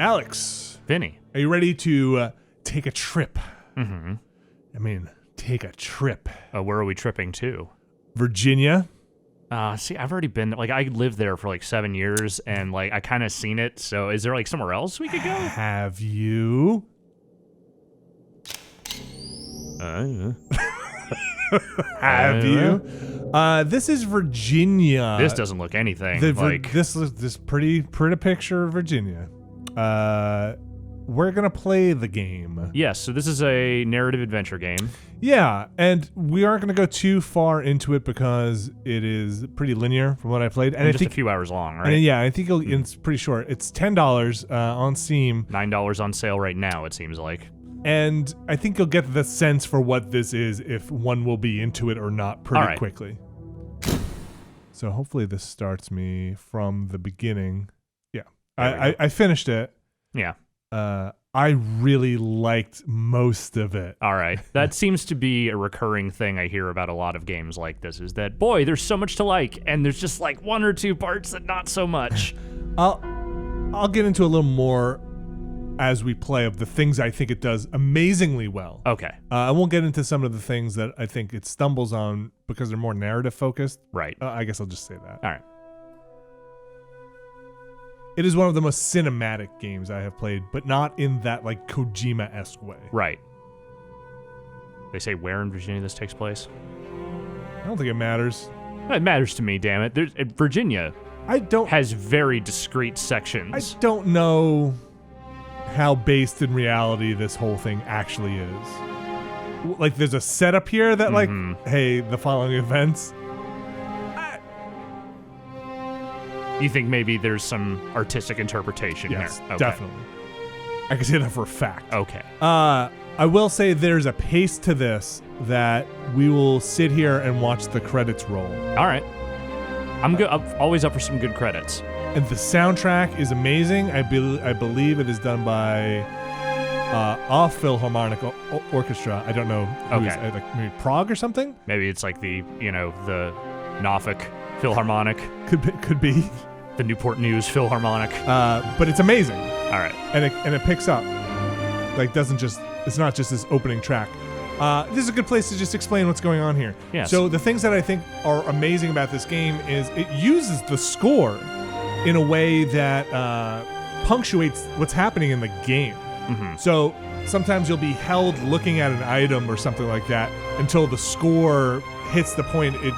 Alex, Vinny. are you ready to take a trip? Mm-hmm. I mean, take a trip. Where are we tripping to? Virginia. See, I've already been, like, I lived there for like 7 years, and like I kind of seen it. So is there like somewhere else we could go? Have you? Have you? This is Virginia. This doesn't look anything like. This pretty picture of Virginia. We're gonna play the game. Yes, so this is a narrative adventure game. Yeah, and we aren't gonna go too far into it because it is pretty linear from what I played, and Just a few hours long, right? And yeah, I think it's pretty short. It's $10 on Steam. $9 on sale right now, it seems like. And I think you'll get the sense for what this is if one will be into it or not pretty quickly. So hopefully this starts me from the beginning. Yeah, I finished it. Yeah. I really liked most of it. All right. That seems to be a recurring thing I hear about a lot of games like this, is that, boy, there's so much to like, and there's just like one or two parts that not so much. I'll get into a little more as we play of the things I think it does amazingly well. Okay. I won't get into some of the things that I think it stumbles on because they're more narrative focused. Right. I guess I'll just say that. All right. It is one of the most cinematic games I have played, but not in that like Kojima-esque way. Right. They say where in Virginia this takes place? I don't think it matters. It matters to me, damn it. Virginia has very discrete sections. I don't know how based in reality this whole thing actually is. Like, there's a setup here that, like, hey, the following events. You think maybe there's some artistic interpretation here? Yes, okay. Definitely. I can say that for a fact. Okay. I will say there's a pace to this that we will sit here and watch the credits roll. All right. I'm always up for some good credits. And the soundtrack is amazing. I believe it is done by a Philharmonic Orchestra. I don't know who is, like maybe Prague or something? Maybe it's like the Norfolk Philharmonic. Could be. The Newport News Philharmonic. But it's amazing. All right. And it picks up. Like, it's not just this opening track. This is a good place to just explain what's going on here. Yes. So the things that I think are amazing about this game is it uses the score in a way that punctuates what's happening in the game. Mm-hmm. So sometimes you'll be held looking at an item or something like that until the score hits the point it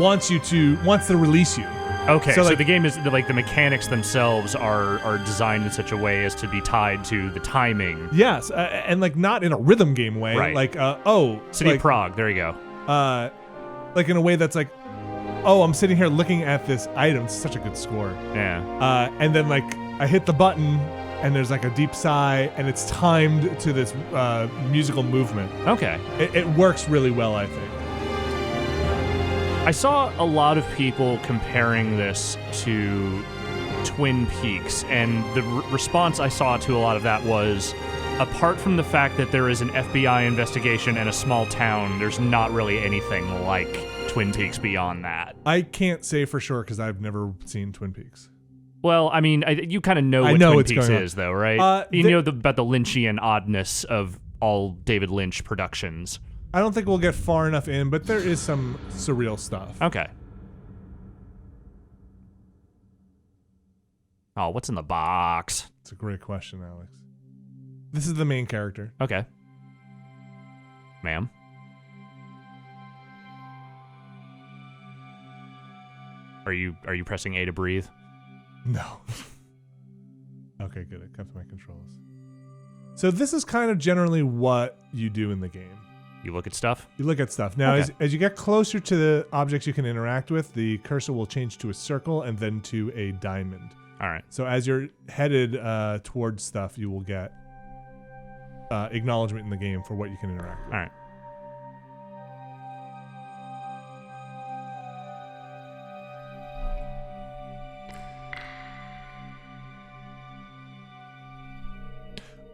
wants to release you. Okay, so the game is like the mechanics themselves are designed in such a way as to be tied to the timing. Yes, and like not in a rhythm game way. Right. Like City of Prague. There you go. Like in a way that's like, oh, I'm sitting here looking at this item. It's such a good score. Yeah. And then like I hit the button and there's like a deep sigh and it's timed to this musical movement. Okay. It works really well, I think. I saw a lot of people comparing this to Twin Peaks, and the response I saw to a lot of that was, apart from the fact that there is an FBI investigation and a small town, there's not really anything like Twin Peaks beyond that. I can't say for sure because I've never seen Twin Peaks. Well, I mean, you kind of know what Twin Peaks is, though, right? You know about the Lynchian oddness of all David Lynch productions. I don't think we'll get far enough in, but there is some surreal stuff. Okay. Oh, what's in the box? It's a great question, Alex. This is the main character. Okay. Ma'am? Are you pressing A to breathe? No. Okay, good. It comes to my controls. So this is kind of generally what you do in the game. You look at stuff? You look at stuff. Now, okay. as you get closer to the objects you can interact with, the cursor will change to a circle and then to a diamond. All right. So as you're headed towards stuff, you will get acknowledgement in the game for what you can interact with. All right.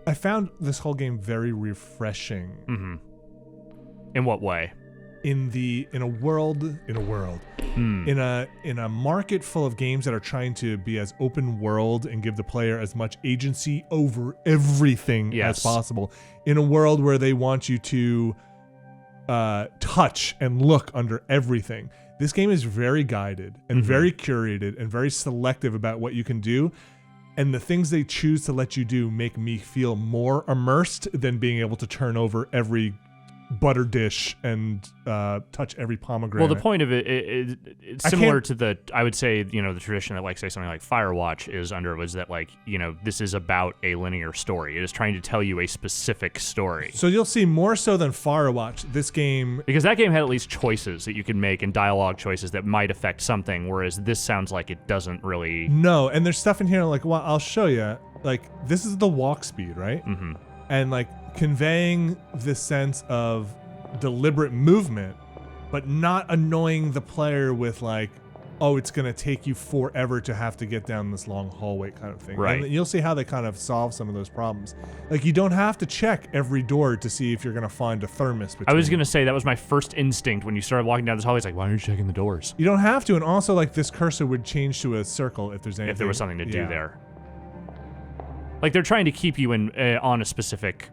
I found this whole game very refreshing. Mm-hmm. In what way? in a market full of games that are trying to be as open world and give the player as much agency over everything as possible, in a world where they want you to touch and look under everything. This game is very guided and very curated and very selective about what you can do. And the things they choose to let you do make me feel more immersed than being able to turn over every butter dish and touch every pomegranate. Well, the point of it's similar to I would say, the tradition that, like, say something like Firewatch is under, was that, like, this is about a linear story. It is trying to tell you a specific story. So you'll see more so than Firewatch, this game... Because that game had at least choices that you could make and dialogue choices that might affect something, whereas this sounds like it doesn't really... No, and there's stuff in here, like, well, I'll show you. Like, this is the walk speed, right? Mm-hmm. And, like, conveying this sense of deliberate movement, but not annoying the player with, like, oh, it's going to take you forever to have to get down this long hallway kind of thing. Right. And you'll see how they kind of solve some of those problems. Like, you don't have to check every door to see if you're going to find a thermos. I was going to say, that was my first instinct when you started walking down this hallway. It's like, why are you checking the doors? You don't have to. And also, like, this cursor would change to a circle if there's anything. If there was something to do there. Like, they're trying to keep you on a specific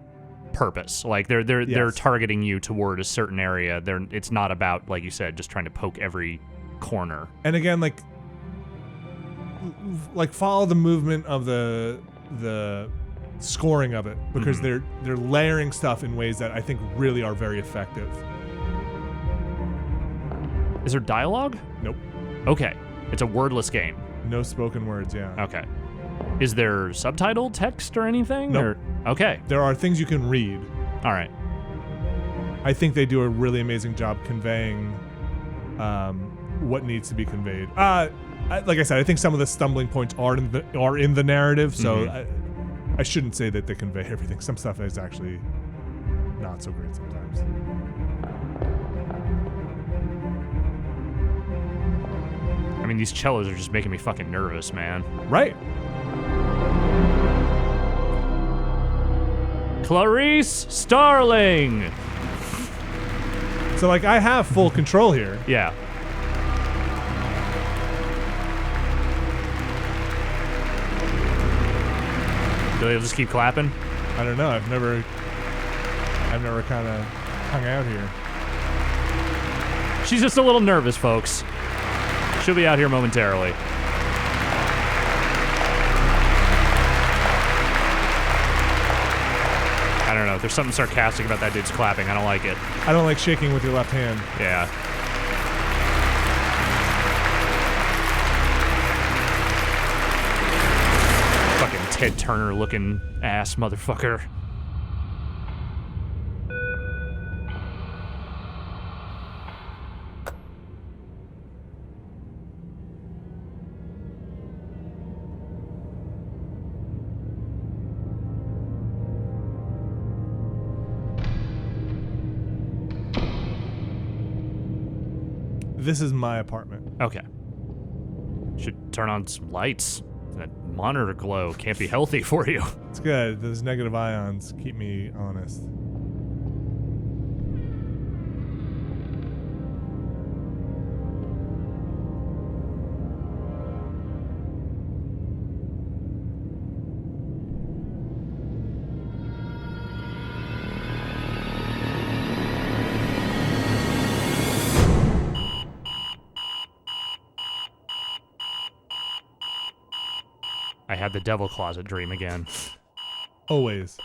purpose. Like, they're targeting you toward a certain area. It's not about, like you said, just trying to poke every corner. And again, like follow the movement of the scoring of it, because they're layering stuff in ways that I think really are very effective. Is there dialogue? Nope. Okay. It's a wordless game. No spoken words, yeah. Okay. Is there subtitled text or anything? Nope. Okay. There are things you can read. All right. I think they do a really amazing job conveying what needs to be conveyed. Like I said, I think some of the stumbling points are in the narrative, so I shouldn't say that they convey everything. Some stuff is actually not so great sometimes. I mean, these cellos are just making me fucking nervous, man. Right. Clarice Starling. So, like, I have full control here. Yeah. Do they just keep clapping? I don't know. I've never kind of hung out here. She's just a little nervous, folks. She'll be out here momentarily. I don't know. There's something sarcastic about that dude's clapping. I don't like it. I don't like shaking with your left hand. Yeah. Fucking Ted Turner looking ass motherfucker. This is my apartment. Okay. Should turn on some lights. That monitor glow can't be healthy for you. It's good. Those negative ions keep me honest. I had the devil closet dream again. Always.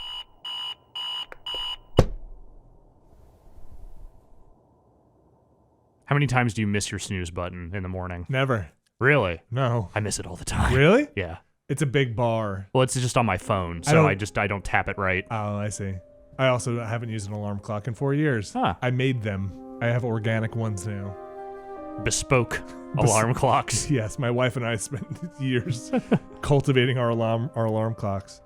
How many times do you miss your snooze button in the morning? Never. Really? No. I miss it all the time. Really? Yeah. It's a big bar. Well, it's just on my phone, so I don't tap it right. Oh, I see. I also haven't used an alarm clock in 4 years. Huh. I made them. I have organic ones now. Bespoke alarm clocks. Yes, my wife and I spent years cultivating our alarm clocks.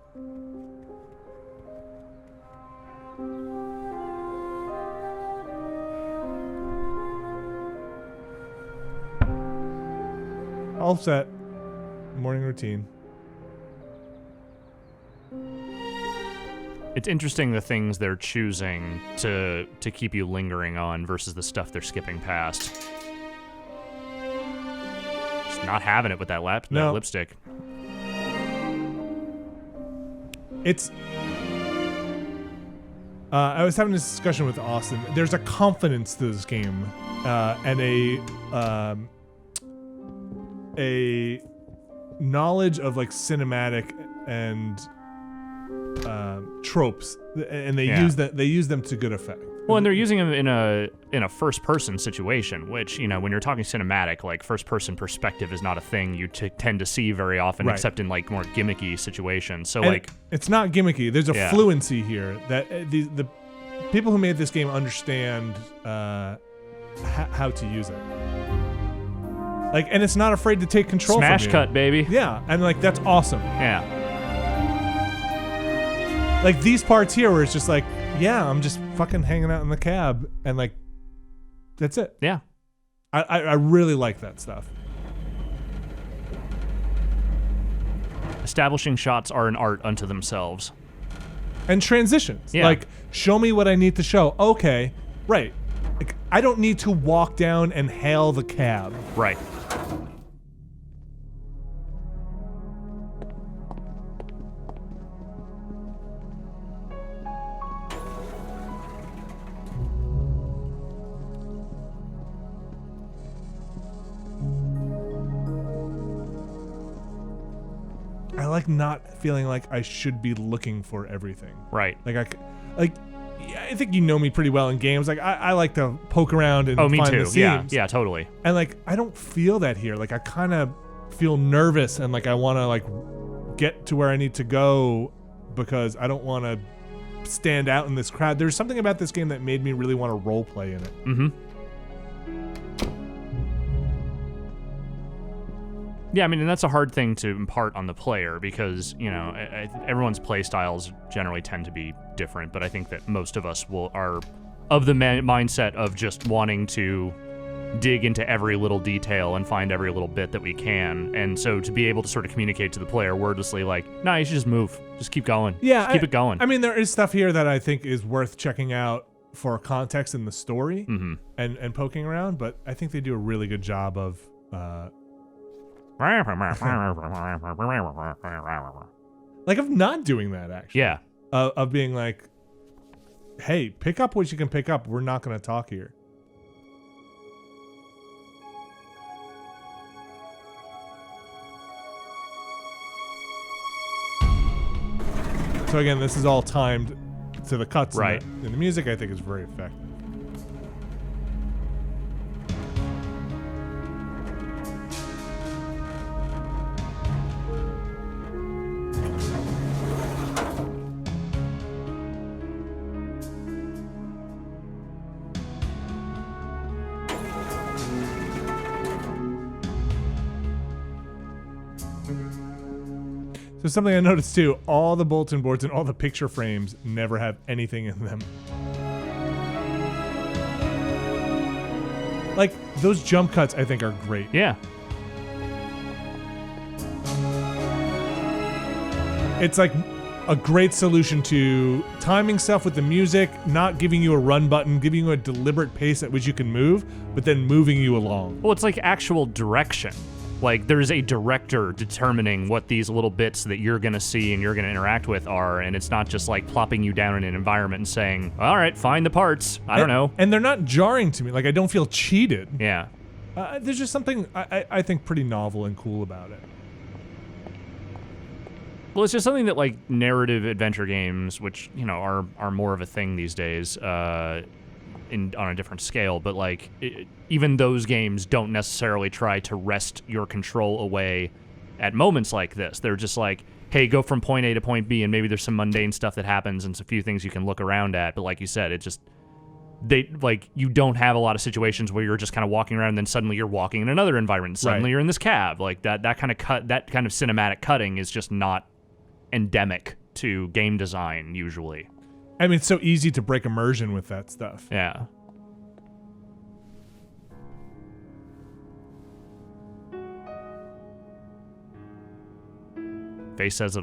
All set. Morning routine. It's interesting the things they're choosing to keep you lingering on versus the stuff they're skipping past. Just not having it with that lipstick. It's... I was having this discussion with Austin. There's a confidence to this game, and a knowledge of like cinematic and tropes, and they use them to good effect. Well, and they're using them in a first-person situation, which, you know, when you're talking cinematic, like first-person perspective is not a thing you tend to see very often, right. except in like more gimmicky situations. So, and like, it's not gimmicky. There's a fluency here that the people who made this game understand how to use it. Like, and it's not afraid to take control. Smash from you. cut, baby. Yeah, and like that's awesome. Yeah. Like these parts here where it's just like, yeah, I'm just fucking hanging out in the cab and like, that's it. Yeah. I really like that stuff. Establishing shots are an art unto themselves. And transitions. Yeah. Like, show me what I need to show. Okay, right. Like, I don't need to walk down and hail the cab. Right. I like not feeling like I should be looking for everything. Right. I think you know me pretty well in games. Like I like to poke around and me find too. the seams. Yeah, totally. And like I don't feel that here. Like I kind of feel nervous and like I want to like get to where I need to go because I don't want to stand out in this crowd. There's something about this game that made me really want to role play in it. Mm-hmm. Yeah, I mean, and that's a hard thing to impart on the player because, you know, everyone's play styles generally tend to be different, but I think that most of us are of the mindset of just wanting to dig into every little detail and find every little bit that we can. And so to be able to sort of communicate to the player wordlessly like, nah, you should just move. Just keep going. Yeah. Just keep it going. I mean, there is stuff here that I think is worth checking out for context in the story and poking around, but I think they do a really good job of... like of not doing that, actually. Yeah. Of being like, hey, pick up what you can pick up. We're not going to talk here. So again, this is all timed to the cuts. Right. And the music, I think, is very effective. So something I noticed too, all the bulletin boards and all the picture frames never have anything in them. Like, those jump cuts I think are great. Yeah. It's like a great solution to timing stuff with the music, not giving you a run button, giving you a deliberate pace at which you can move, but then moving you along. Well, it's like actual direction. Like, there's a director determining what these little bits that you're going to see and you're going to interact with are, and it's not just like plopping you down in an environment and saying, all right, find the parts. I don't know. And they're not jarring to me. Like, I don't feel cheated. Yeah. There's just something I think pretty novel and cool about it. Well, it's just something that, like, narrative adventure games, which, you know, are more of a thing these days, on a different scale, but like even those games don't necessarily try to wrest your control away at moments like this. They're just like, hey, go from point A to point B, and maybe there's some mundane stuff that happens and a few things you can look around at. But like you said, you don't have a lot of situations where you're just kind of walking around and then suddenly you're walking in another environment. Suddenly you're in this cab. Like that kind of cinematic cutting is just not endemic to game design usually. I mean, it's so easy to break immersion with that stuff. Yeah. Face says